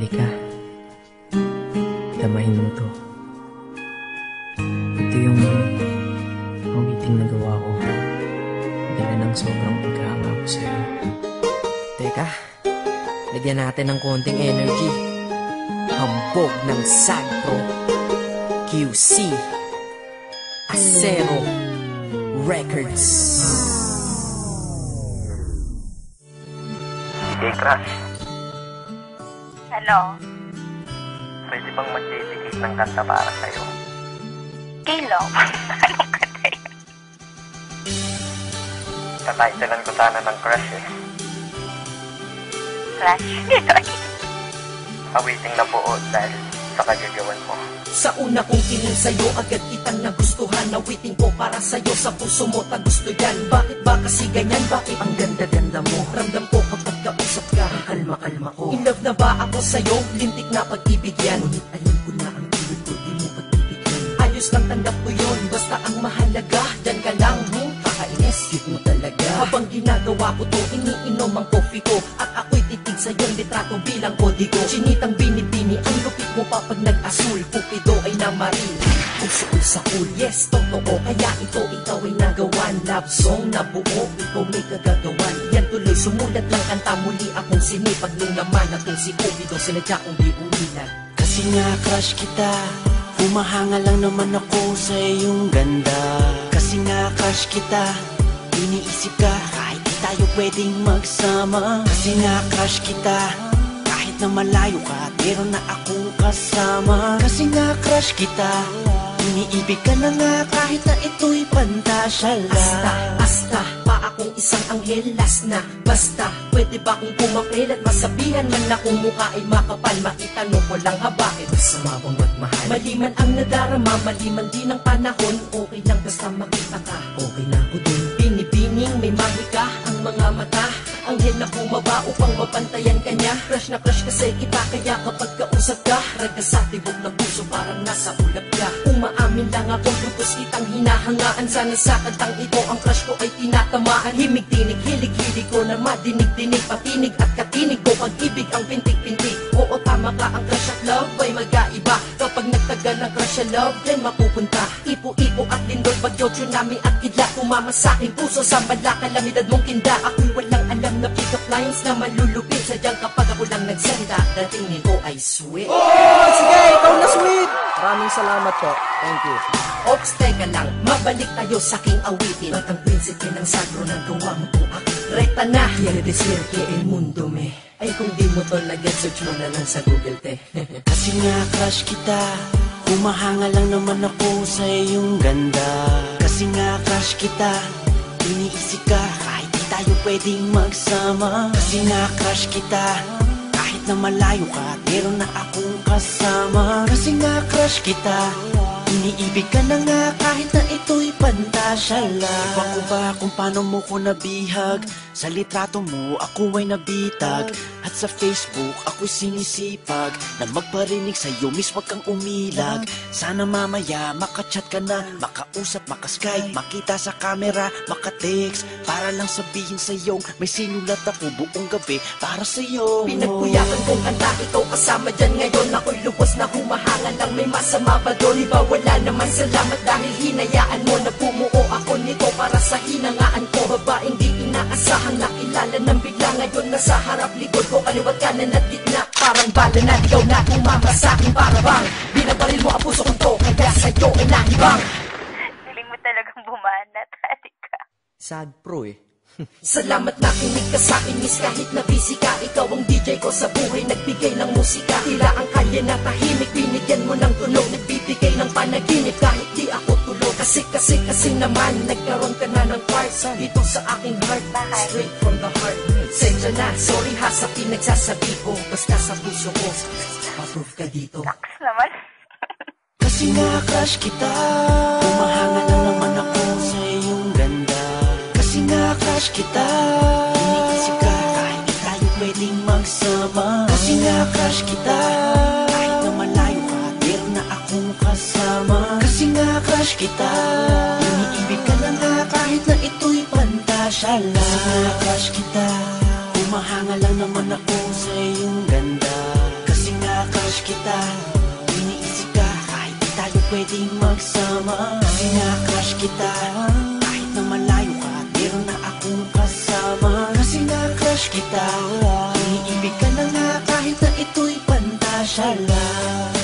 Halika, damahin mo to. Ito yung awiting na gawa ko. Dala ng sobrang pagkahanga ko sa'yo. Teka, lagyan natin ng konting energy. Hambog ng Sagpro QC Acero Records. Hey, Crush. Ano? Pwede bang mag-dedicate ng kanta para sa'yo? Kailan? Anong kanta yun? Tataytalan ko sana ng Crush eh. Crush? Awiting na buo dahil sa kagagawan mo. Sa una kong tingin sa'yo, agad kitang nagustuhan. Nawiting ko para sa'yo, sa puso mo ta gusto yan. Bakit ba kasi ganyan? Bakit ang ganda-ganda mo? Ramdam ko kapag kausap ka, kalma-kalma ko. In love na ba ako sa'yo? Lintik na pag-ibig yan. Ngunit alam ko na ang tulad ko, di mo pagbibigyan. Ayos lang tanggap ko yun, basta ang mahalaga, dyan ka lang, kakainis, cute mo talaga. Habang ginagawa ko to, iniinom ang coffee ko, at ako'y titig sa iyong litrato bilang kodigo. Chinitang binibini, ang lupit mo pa pag nag-asul. Cupido ay namaril, puso sa cool. Yes, totoo, kaya ito ikaw ay nagawan. Love song na buo, ikaw may kagagawan. Yan tuloy, sumulat lang kanta, muli akong sinipag. Nung naman atong si Cupido, sinadya kong di umilag. Kasi nga crush kita, humahanga lang naman ako sa iyong ganda. Kasi nga crush kita, iniisip ka kahit di tayo pwedeng magsama. Kasi nga crush kita, kahit na malayo ka, meron na akong kasama. Kasi nga crush kita, iniibig ka na nga kahit na ito'y pantasya lang. Asta, pa akong isang anghel, last na. Basta, pwede ba kung pumapil at masabihan man na kung mukha ay makapal? Maitanong ko lang ha, bakit masama bang magmahal? Mali man ang nadarama, mali man din ang panahon. Okay lang basta makita ka, okay na ako din. Binibining, may mahika ang mga mata. Anghel na bumaba upang mapantayan ka niya. Crush na crush kasi kita, kaya kapag kausap ka, raga sa tibok ng puso parang nasa ulap ka. Umaamin lang ako, lubos kitang hinahangaan. Sana sa kantang ito ang crush ko ay tinatamaan. Himig-tinig, hilig-hilig ko na madinig-dinig, patinig at katinig ko pag-ibig ang pintig-pintig. Oo, tama ka, ang crush at love ay mag-aiba. Kapag nagtagal ang crush at love, then mapupunta. Ipo-ipo at lindol, bagyo, tsunami at kidlat. Kumama sa aking puso, sa bala kalamidad mong kinda. Ako'y walang alam na pick-up lines na malulupit. Sadyang kapag ako lang nagsalita, dating nito ay sweet. Oh, sige, ikaw na sweet! Maraming salamat po. Thank you. Ops, teka lang, mabalik tayo sa aking awitin. At ang prinsipe ng Sagpro ng gawa mo po aking rekta na. Quiere decir que el mundo me. Ay kung di mo to lagyan, search mo na lang sa Google, te. Kasi nga crush kita, humahanga lang naman ako sa iyong ganda. Kasi nga crush kita, iniisip ka kahit di tayo pwedeng magsama. Kasi nga crush kita, kahit na malayo ka, meron na akong kasama. Kasi nga crush kita, iniibig ka na nga kahit na ito'y pantasya lang. Iba ko ba kung paano mo ko nabihag? Sa litrato mo ako ay nabitag, at sa Facebook ako'y sinisipag na magparinig sa'yo, miss wag kang umilag. Sana mamaya makachat ka na, makausap, makaskype, makita sa camera, makatext, para lang sabihin sa'yo may sinulat ako buong gabi para sa'yo. Pinagpuyakan kong kanta, ikaw kasama dyan ngayon. Ako'y lubos na humahanga lang, may masama ba doon? Iba wala naman, salamat dahil hinayaan mo na bumuo ako nito para sa hinangaan ko. Babaeng di inaasahan, nakilala ng bigla. Ngayon nasa harap likod ko, kaliwat kanan at gitna. Parang bala na ikaw na tumama sa akin, para bang binabaril mo ang puso kong to, kaya sa'yo ay nahibang. Feeling mo talagang bumanat, halika. Sagpro eh. Salamat na kinig ka sa akin, miss, kahit na busy ka. Ikaw ang DJ ko sa buhay, nagbigay ng musika. Tila ang kalye na tahimik, binigyan mo ng tunog. Nagbibigay ng panaginip kahit di ako tulog. Kasi naman, nagkaroon ka na ng part dito sa aking heart. Straight from the heart. Sensya na, sorry ha sa pinagsasabi ko. Basta sa puso ko, approve ka dito. Naks naman. Kasi nga crush kita, humahanga lang naman ako sa iyong ganda. Kasi nga crush kita, iniisip ka kahit di tayo pwedeng magsama. Kasi nga crush kita, kahit na malayo ka, meron na akong kasama. Kasi nga crush kita, iniibig ka na nga kahit na ito'y pantasya lang. Kasi nga crush kita, humahanga lang naman ako sa iyong ganda. Kasi crush kita, iniisip ka kahit di tayo pwedeng magsama. Kasi nga crush kita, kahit na malayo ka at meron na akong kasama. Kasi nga crush kita, iniibig ka na nga kahit na ito'y pantasya lang.